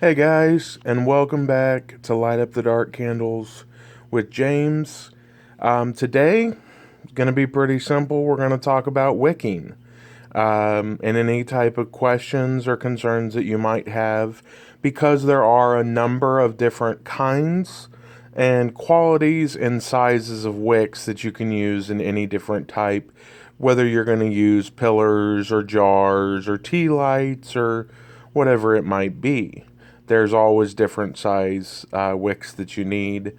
Hey guys, and welcome back to Light Up the Dark Candles with James. Today, it's going to be pretty simple. We're going to talk about wicking and any type of questions or concerns that you might have, because there are a number of different kinds and qualities and sizes of wicks that you can use in any different type, whether you're going to use pillars or jars or tea lights or whatever it might be. There's always different size wicks that you need,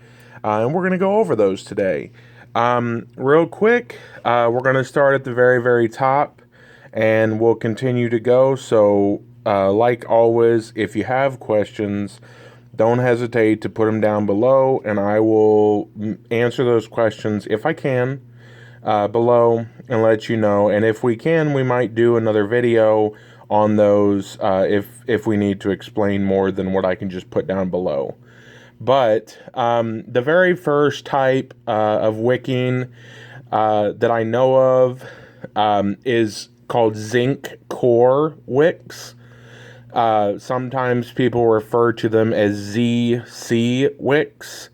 and we're going to go over those today. Real quick, we're going to start at the very, very top, and we'll continue to go. So, like always, if you have questions, don't hesitate to put them down below, and I will answer those questions if I can below and let you know. And if we can, we might do another video on those if we need to explain more than what I can just put down below. But the very first type of wicking that I know of is called zinc core wicks. Sometimes people refer to them as ZC wicks.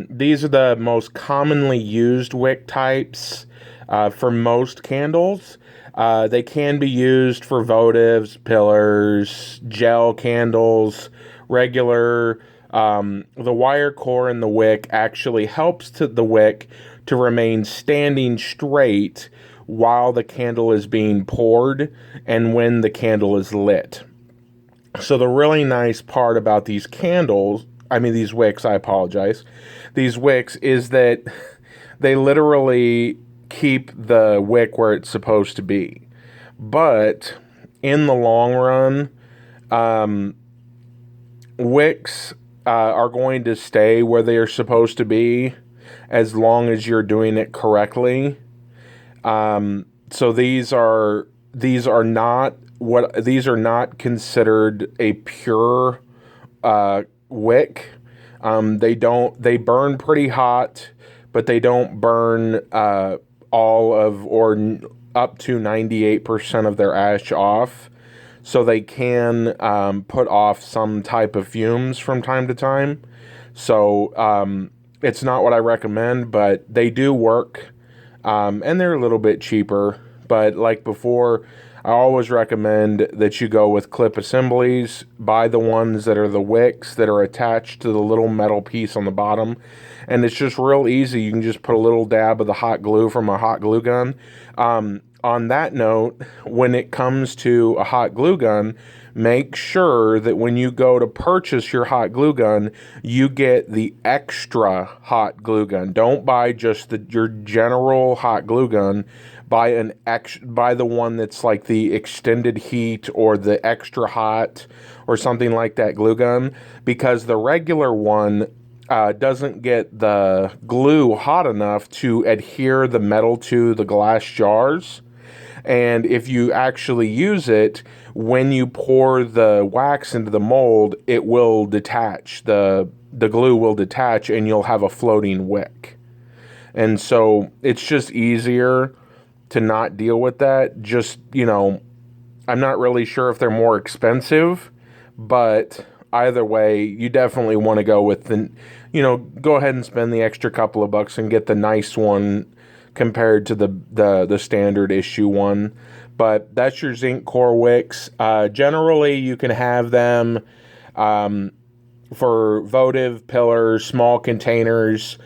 These are the most commonly used wick types for most candles. They can be used for votives, pillars, gel candles, regular. The wire core in the wick actually helps the wick to remain standing straight while the candle is being poured and when the candle is lit. So the really nice part about these these wicks, I apologize, these wicks, is that they literally keep the wick where it's supposed to be. But in the long run, wicks are going to stay where they are supposed to be as long as you're doing it correctly. So these are not considered a pure wick. They burn pretty hot, but they don't burn all of or up to 98% of their ash off. So they can put off some type of fumes from time to time. So it's not what I recommend, but they do work. And they're a little bit cheaper. But like before, I always recommend that you go with clip assemblies. Buy the ones that are the wicks that are attached to the little metal piece on the bottom. And it's just real easy. You can just put a little dab of the hot glue from a hot glue gun. On that note, when it comes to a hot glue gun, make sure that when you go to purchase your hot glue gun, you get the extra hot glue gun. Don't buy just your general hot glue gun. Buy the one that's like the extended heat or the extra hot or something like that glue gun, because the regular one doesn't get the glue hot enough to adhere the metal to the glass jars. And if you actually use it, when you pour the wax into the mold, it will detach. The glue will detach and you'll have a floating wick. And so it's just easier to not deal with that. Just, I'm not really sure if they're more expensive, but either way, you definitely want to go with go ahead and spend the extra couple of bucks and get the nice one compared to the standard issue one. But that's your zinc core wicks. Generally, you can have them for votive, pillars, small containers,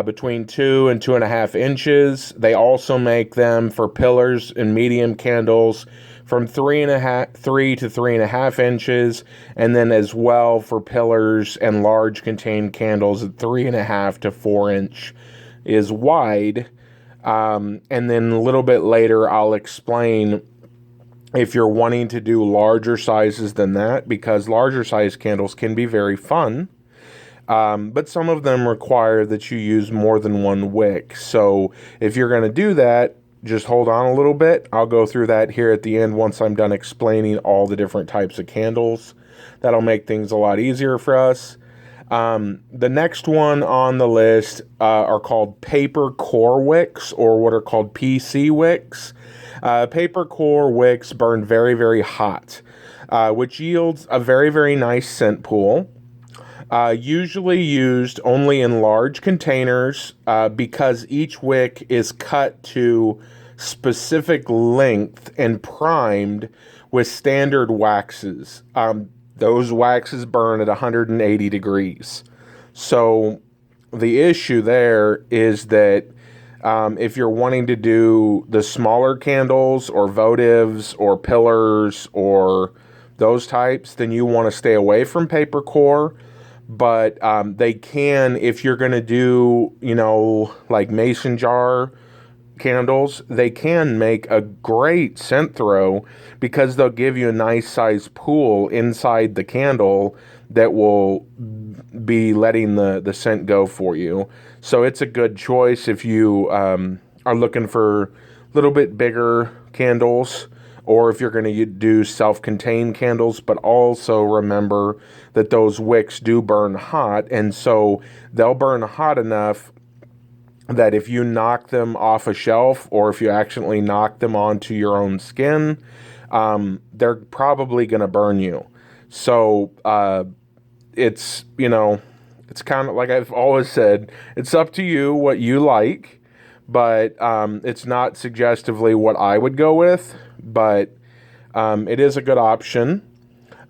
between 2 and 2.5 inches. They also make them for pillars and medium candles from 3 to 3.5 inches, and then as well for pillars and large contained candles at 3.5 to 4 inch is wide. And then a little bit later, I'll explain if you're wanting to do larger sizes than that, because larger size candles can be very fun. But some of them require that you use more than one wick. So if you're going to do that, just hold on a little bit. I'll go through that here at the end once I'm done explaining all the different types of candles. That'll make things a lot easier for us. The next one on the list are called paper core wicks, or what are called PC wicks. Paper core wicks burn very, very hot. which yields a very, very nice scent pool. Usually used only in large containers because each wick is cut to specific length and primed with standard waxes. Those waxes burn at 180 degrees. So the issue there is that if you're wanting to do the smaller candles or votives or pillars or those types, then you want to stay away from paper core. But they can, if you're going to do, like mason jar candles, they can make a great scent throw because they'll give you a nice size pool inside the candle that will be letting the scent go for you. So it's a good choice if you are looking for a little bit bigger candles, or if you're going to do self-contained candles. But also remember that those wicks do burn hot, and so they'll burn hot enough that if you knock them off a shelf, or if you accidentally knock them onto your own skin, they're probably going to burn you. So it's kind of like I've always said, it's up to you what you like, but it's not suggestively what I would go with, but it is a good option.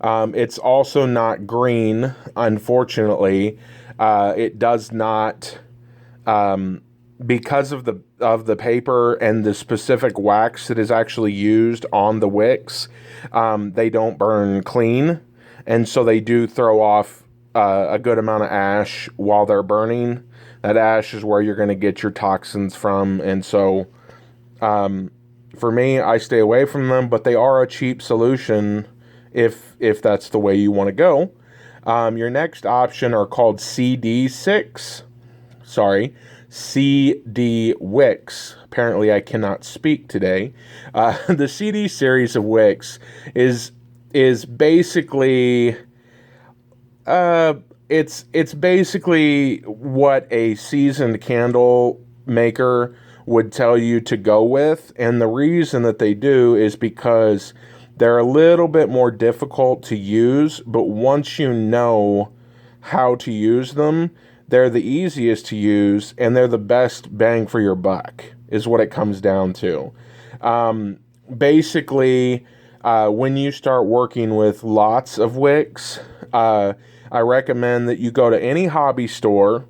It's also not green, unfortunately. It does not, because of the paper and the specific wax that is actually used on the wicks, they don't burn clean, and so they do throw off a good amount of ash while they're burning. That ash is where you're going to get your toxins from, and so for me, I stay away from them, but they are a cheap solution if that's the way you want to go. Your next option are called CD wicks. Apparently I cannot speak today. The CD series of wicks is basically it's basically what a seasoned candle maker would tell you to go with, and the reason that they do is because they're a little bit more difficult to use, but once you know how to use them, they're the easiest to use, and they're the best bang for your buck, is what it comes down to. Basically, when you start working with lots of wicks, I recommend that you go to any hobby store,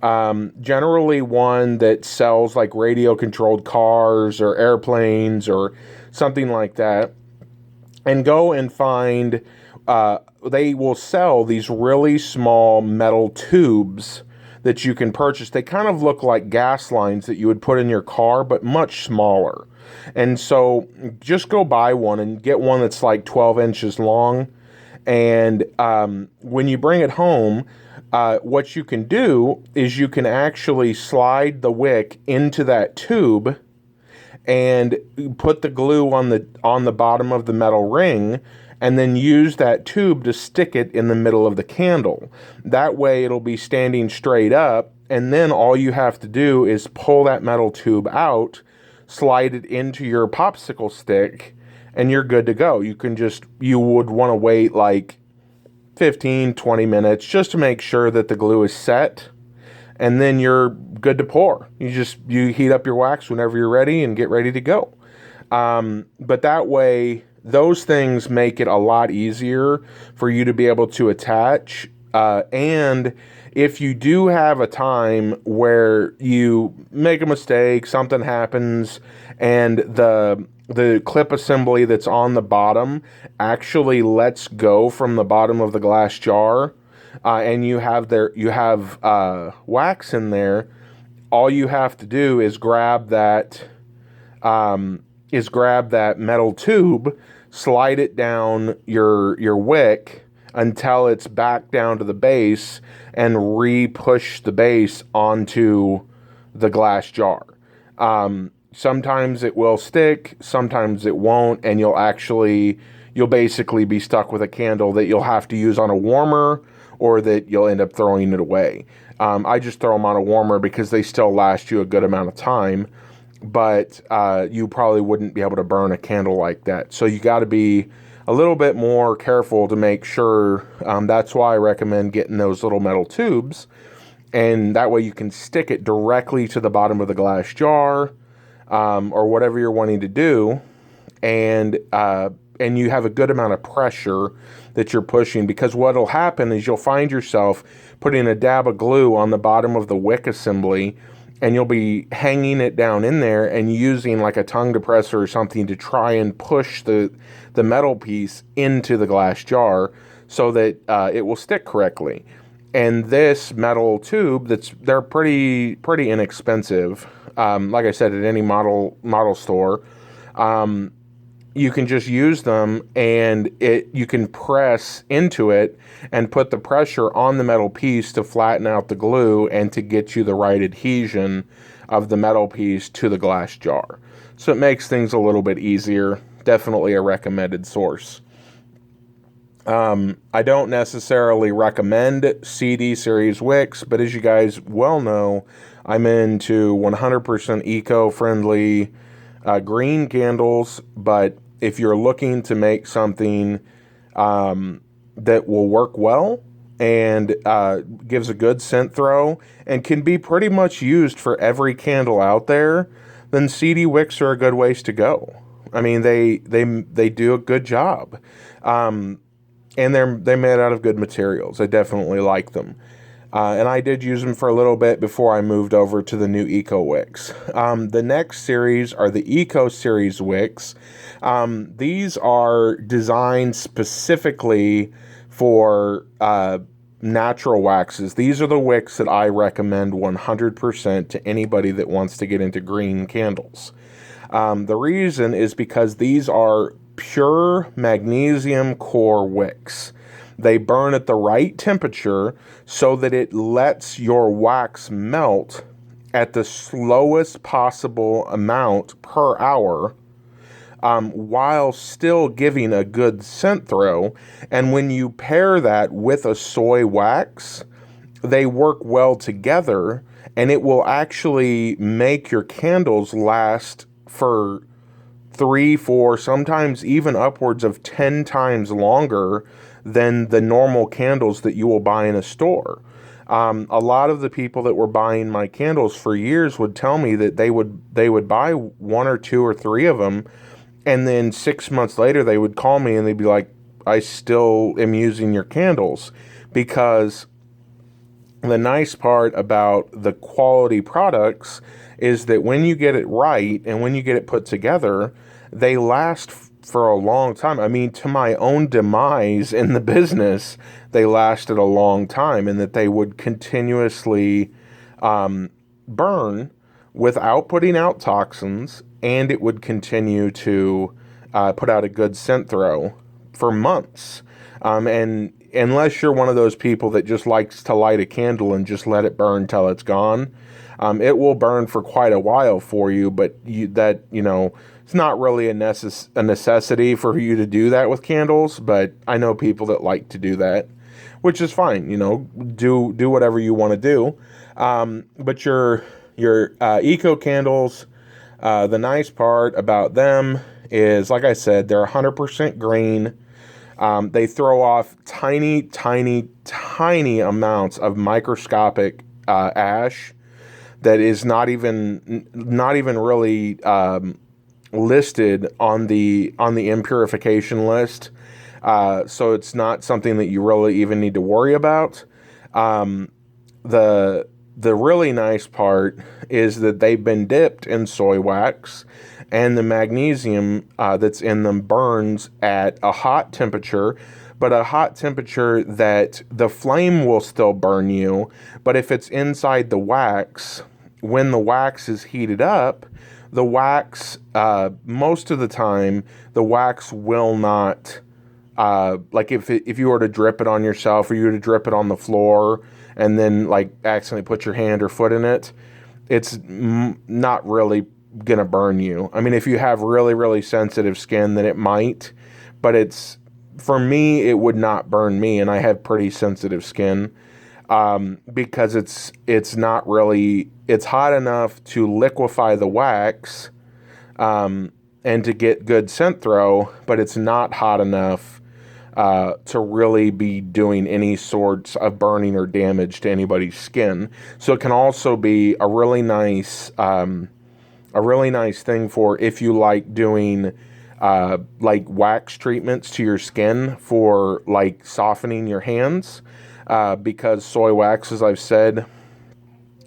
generally one that sells like radio-controlled cars or airplanes or something like that, and go and find, they will sell these really small metal tubes that you can purchase. They kind of look like gas lines that you would put in your car, but much smaller. And so just go buy one and get one that's like 12 inches long. And when you bring it home, what you can do is you can actually slide the wick into that tube and put the glue on the bottom of the metal ring, and then use that tube to stick it in the middle of the candle. That way it'll be standing straight up, and then all you have to do is pull that metal tube out, slide it into your popsicle stick, and you're good to go. You would want to wait like 15, 20 minutes just to make sure that the glue is set, and then you're good to pour. You heat up your wax whenever you're ready and get ready to go. But that way, those things make it a lot easier for you to be able to attach. And if you do have a time where you make a mistake, something happens, and the clip assembly that's on the bottom actually lets go from the bottom of the glass jar, and you have wax in there, all you have to do is grab that metal tube, slide it down your wick until it's back down to the base, and re-push the base onto the glass jar. Sometimes it will stick, sometimes it won't, and you'll basically be stuck with a candle that you'll have to use on a warmer, or that you'll end up throwing it away. I just throw them on a warmer because they still last you a good amount of time, but you probably wouldn't be able to burn a candle like that. So you got to be a little bit more careful to make sure. That's why I recommend getting those little metal tubes, and that way you can stick it directly to the bottom of the glass jar, or whatever you're wanting to do, and you have a good amount of pressure that you're pushing, because what'll happen is you'll find yourself putting a dab of glue on the bottom of the wick assembly, and you'll be hanging it down in there and using like a tongue depressor or something to try and push the metal piece into the glass jar so that it will stick correctly. And this metal tube, they're pretty inexpensive. Like I said, at any model store, you can just use them, and you can press into it and put the pressure on the metal piece to flatten out the glue and to get you the right adhesion of the metal piece to the glass jar. So it makes things a little bit easier. Definitely a recommended source. I don't necessarily recommend CD series wicks, but as you guys well know, I'm into 100% eco-friendly green candles. But if you're looking to make something that will work well and gives a good scent throw and can be pretty much used for every candle out there, then CD wicks are a good ways to go. I mean, they do a good job. And they're made out of good materials. I definitely like them. And I did use them for a little bit before I moved over to the new Eco Wicks. The next series are the Eco Series wicks. These are designed specifically for natural waxes. These are the wicks that I recommend 100% to anybody that wants to get into green candles. The reason is because these are pure magnesium core wicks. They burn at the right temperature so that it lets your wax melt at the slowest possible amount per hour, while still giving a good scent throw. And when you pair that with a soy wax, they work well together, and it will actually make your candles last for 3, 4, sometimes even upwards of 10 times longer than the normal candles that you will buy in a store. A lot of the people that were buying my candles for years would tell me that they would buy 1 or 2 or 3 of them, and then 6 months later they would call me and they'd be like, I still am using your candles. Because the nice part about the quality products is that when you get it right and when you get it put together, they last for a long time. I mean, to my own demise in the business, they lasted a long time, and that they would continuously burn without putting out toxins, and it would continue to put out a good scent throw for months. And unless you're one of those people that just likes to light a candle and just let it burn till it's gone, it will burn for quite a while for you, but it's not really a necessity for you to do that with candles. But I know people that like to do that, which is fine. Do whatever you want to do. But your eco candles, the nice part about them is, like I said, they're 100% green. They throw off tiny amounts of microscopic ash that is not even really listed on the impurification list. So it's not something that you really even need to worry about. The really nice part is that they've been dipped in soy wax, and the magnesium that's in them burns at a hot temperature, but a hot temperature that the flame will still burn you. But if it's inside the wax, when the wax is heated up, the wax, most of the time, the wax will not, like if you were to drip it on yourself, or you were to drip it on the floor and then like accidentally put your hand or foot in it, it's not really gonna burn you. I mean, if you have really sensitive skin, then it might, but for me, it would not burn me, and I have pretty sensitive skin. Because it's hot enough to liquefy the wax, and to get good scent throw, but it's not hot enough to really be doing any sorts of burning or damage to anybody's skin. So it can also be a really nice thing for if you like doing like wax treatments to your skin for like softening your hands, because soy wax, as I've said,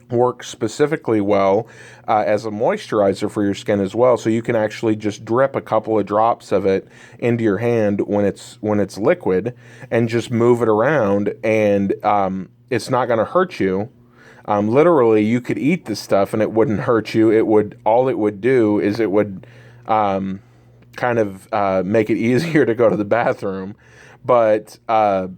works specifically well as a moisturizer for your skin as well. So you can actually just drip a couple of drops of it into your hand when it's liquid, and just move it around, and it's not going to hurt you. Literally, you could eat this stuff and it wouldn't hurt you. All it would do is it would kind of make it easier to go to the bathroom, but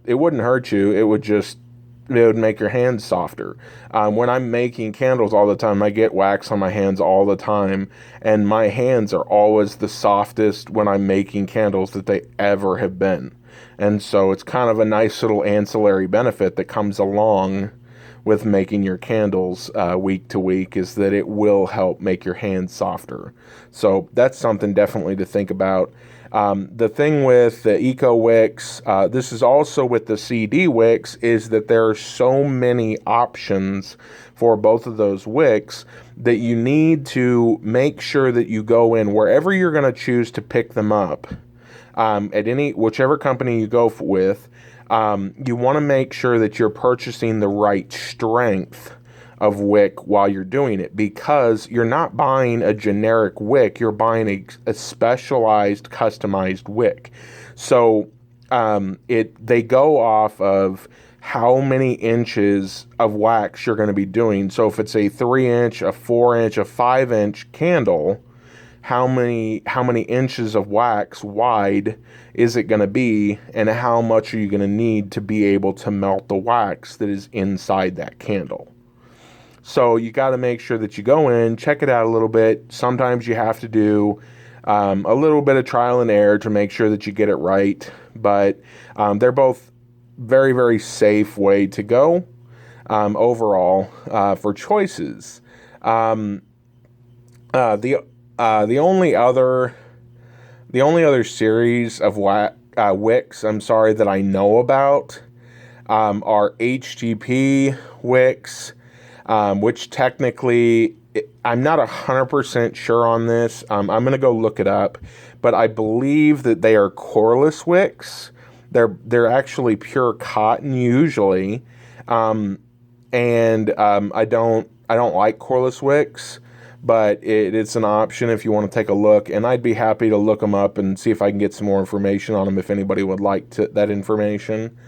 it wouldn't hurt you. It would make your hands softer. When I'm making candles all the time, I get wax on my hands all the time, and my hands are always the softest when I'm making candles that they ever have been. And so it's kind of a nice little ancillary benefit that comes along with making your candles week to week, is that it will help make your hands softer. So that's something definitely to think about. The thing with the Eco Wicks, this is also with the CD wicks, is that there are so many options for both of those wicks that you need to make sure that you go in wherever you're going to choose to pick them up. At whichever company you go with, you want to make sure that you're purchasing the right strength of wick while you're doing it, because you're not buying a generic wick, you're buying a specialized, customized wick. So they go off of how many inches of wax you're going to be doing. So if it's a 3-inch, a 4-inch, a 5-inch candle, how many inches of wax wide is it going to be, and how much are you going to need to be able to melt the wax that is inside that candle? So you got to make sure that you go in, check it out a little bit. Sometimes you have to do a little bit of trial and error to make sure that you get it right, but they're both very, very safe way to go overall for choices. The only other series of wicks, that I know about are HTP wicks, which technically I'm not 100% sure on this. I'm going to go look it up, but I believe that they are coreless wicks. They're actually pure cotton usually, and I don't like coreless wicks. But it's an option if you want to take a look, and I'd be happy to look them up and see if I can get some more information on them if anybody would like that information.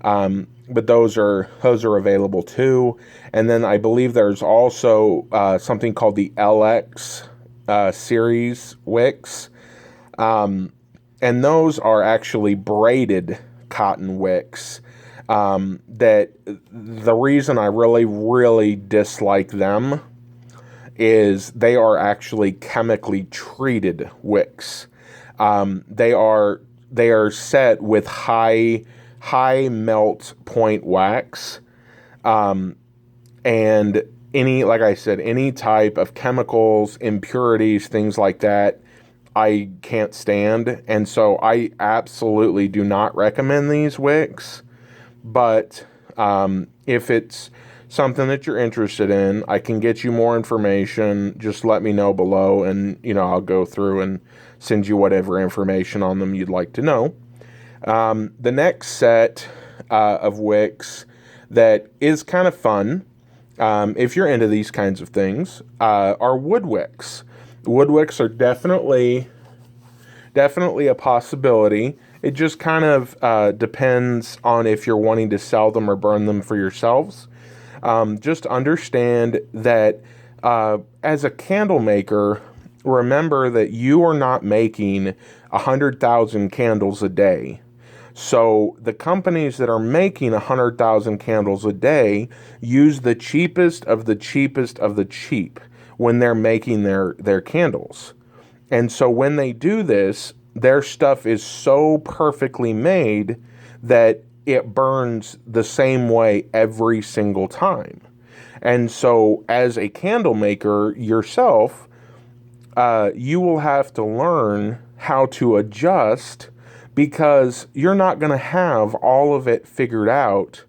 But those are available too. And then I believe there's also something called the LX series wicks, and those are actually braided cotton wicks. That the reason I really, really dislike them is they are actually chemically treated wicks. They are set with high melt point wax, and like I said, any type of chemicals, impurities, things like that, I can't stand, and so I absolutely do not recommend these wicks. But if it's something that you're interested in, I can get you more information. Just let me know below, and I'll go through and send you whatever information on them you'd like to know. The next set of wicks that is kind of fun, if you're into these kinds of things, are wood wicks. Wood wicks are definitely a possibility. It just kind of depends on if you're wanting to sell them or burn them for yourselves. Just understand that as a candle maker, remember that you are not making 100,000 candles a day. So the companies that are making 100,000 candles a day use the cheapest of the cheapest of the cheap when they're making their candles. And so when they do this, their stuff is so perfectly made that it burns the same way every single time. And so as a candle maker yourself, you will have to learn how to adjust, because you're not going to have all of it figured out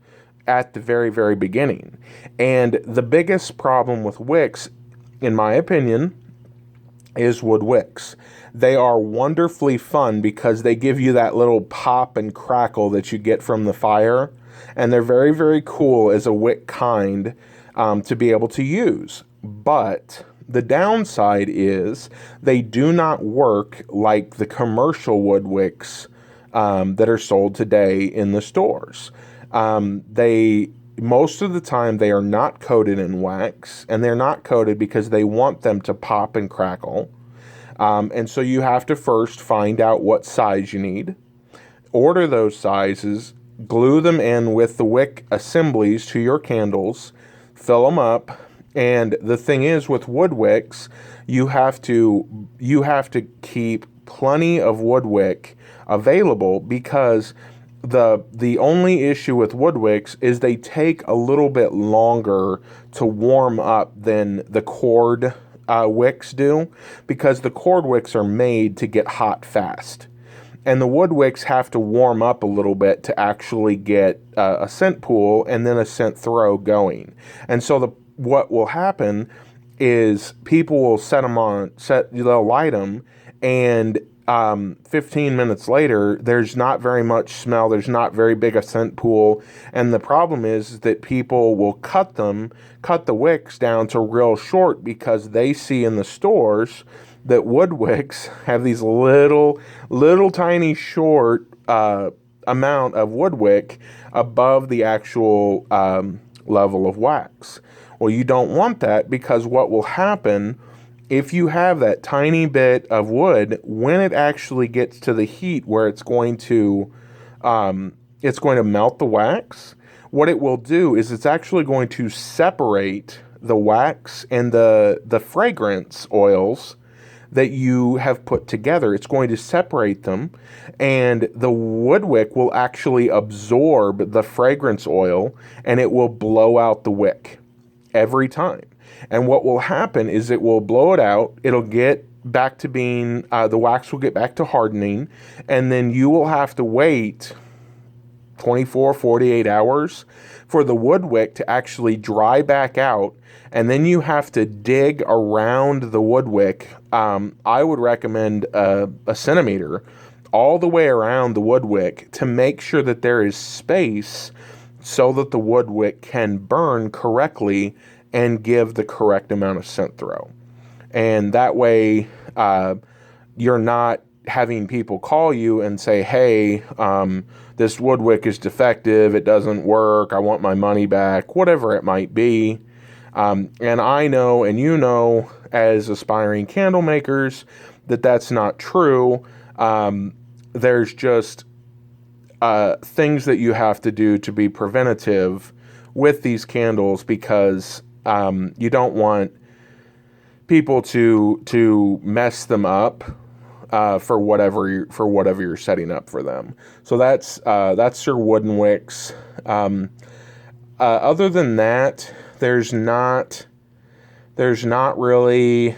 at the very, very beginning. And the biggest problem with wicks, in my opinion, is wood wicks. They are wonderfully fun because they give you that little pop and crackle that you get from the fire. And they're very, very cool as a wick kind to be able to use. But the downside is they do not work like the commercial wood wicks that are sold today in the stores. Most of the time they are not coated in wax, and they're not coated because they want them to pop and crackle. And so you have to first find out what size you need, order those sizes, glue them in with the wick assemblies to your candles, fill them up. And the thing is, with wood wicks, you have to keep plenty of wood wick available, because the only issue with wood wicks is they take a little bit longer to warm up than the cord wicks do, because the cord wicks are made to get hot fast. And the wood wicks have to warm up a little bit to actually get a scent pool and then a scent throw going. And so what will happen is people will they'll light them, and 15 minutes later, there's not very much smell. There's not very big a scent pool. And the problem is that people will cut the wicks down to real short, because they see in the stores that wood wicks have these little tiny short amount of wood wick above the actual level of wax. Well, you don't want that, because what will happen if you have that tiny bit of wood, when it actually gets to the heat where it's going to melt the wax, what it will do is it's actually going to separate the wax and the fragrance oils that you have put together. It's going to separate them, and the wood wick will actually absorb the fragrance oil, and it will blow out the wick every time. And what will happen is it will blow it out. It'll get back to being, the wax will get back to hardening. And then you will have to wait 24, 48 hours for the wood wick to actually dry back out. And then you have to dig around the wood wick. I would recommend a centimeter all the way around the wood wick to make sure that there is space so that the wood wick can burn correctly and give the correct amount of scent throw. And that way, you're not having people call you and say, hey, this wood wick is defective, it doesn't work, I want my money back, whatever it might be. And I know, and you know, as aspiring candle makers, that that's not true. There's just things that you have to do to be preventative with these candles, because you don't want people to mess them up for whatever you're setting up for them. So that's your wooden wicks. Other than that, there's not really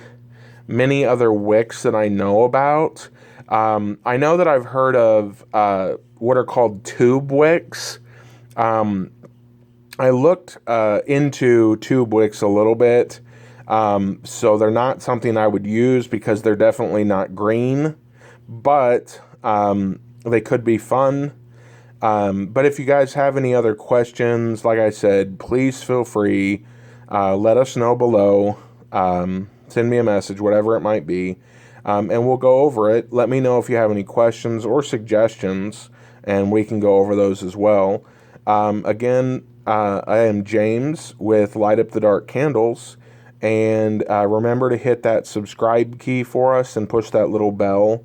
many other wicks that I know about. I know that I've heard of what are called tube wicks. I looked into tube wicks a little bit, so they're not something I would use, because they're definitely not green, but they could be fun. But if you guys have any other questions, like I said, please feel free. Let us know below. Send me a message, whatever it might be, and we'll go over it. Let me know if you have any questions or suggestions, and we can go over those as well. Again, I am James with Light Up the Dark Candles, and remember to hit that subscribe key for us and push that little bell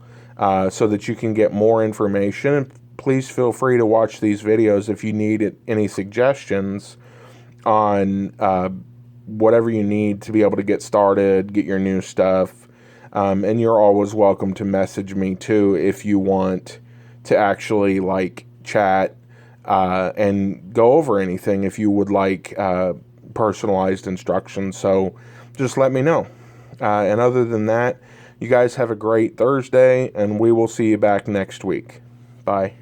so that you can get more information. And please feel free to watch these videos if you need any suggestions on whatever you need to be able to get started, get your new stuff. And you're always welcome to message me too if you want to actually chat and go over anything, if you would like personalized instructions. So just let me know. And other than that, You guys have a great Thursday, and we will see you back next week. Bye.